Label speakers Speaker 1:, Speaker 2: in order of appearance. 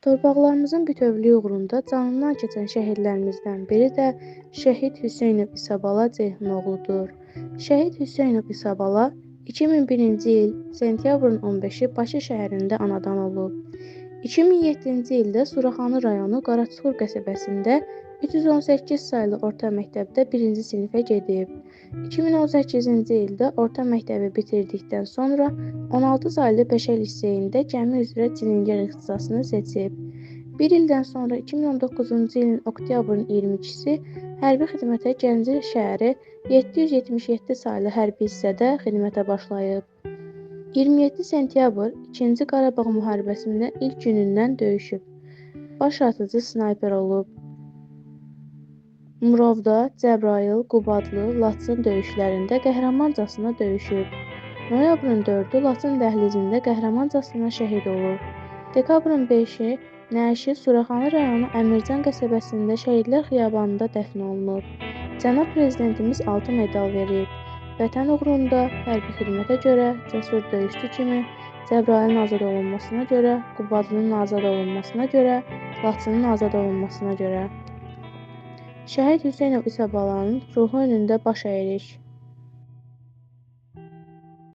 Speaker 1: Torpaqlarımızın bütövlüyü uğrunda canından keçən şəhidlərimizdən biri də Şəhid Hüseynov İsabala Ceyhun-oğludur. Şəhid Hüseynov İsabala 2001-ci il sentyabrın 15-i Bakı şəhərində anadan olub. 2007-ci ildə Suraxanı rayonu Qaraçuxur qəsəbəsində 318 saylı orta məktəbdə 1-ci sinifə gedib. 2018-ci ildə orta məktəbi bitirdikdən sonra 16 saylı Peşə liseyində gəmi üzrə Çilingir ixtisasını seçib. Bir ildən sonra 2019-cu ilin oktyabrın 22-si hərbi xidmətə Gəncə şəhəri 777 saylı hərbi hissədə xidmətə başlayıb. 27 sentyabr 2-ci Qarabağ müharibəsində ilk günündən döyüşüb. Baş atıcı snayper olub. Murovda, Cəbrayıl, Qubadlı, Laçın döyüşlərində qəhrəmancasına döyüşüb. Noyabrın 4-ü Laçın dəhlizində qəhrəmancasına şəhid olub. Dekabrın 5-i Nəşi, Suraxanı rayonu Əmircan qəsəbəsində Şəhidlər Xiyabanında dəfn olunub. Cənab Prezidentimiz 6 medal verib. Vətən uğrunda hərbi xidmətə görə, cəsur döyüşçü kimi, Cəbrayılın azad olunmasına görə, Qubadlının azad olunmasına görə, Laçının azad olunmasına görə. Şəhid Hüseynov İsabalanın ruhu önündə baş əyirik.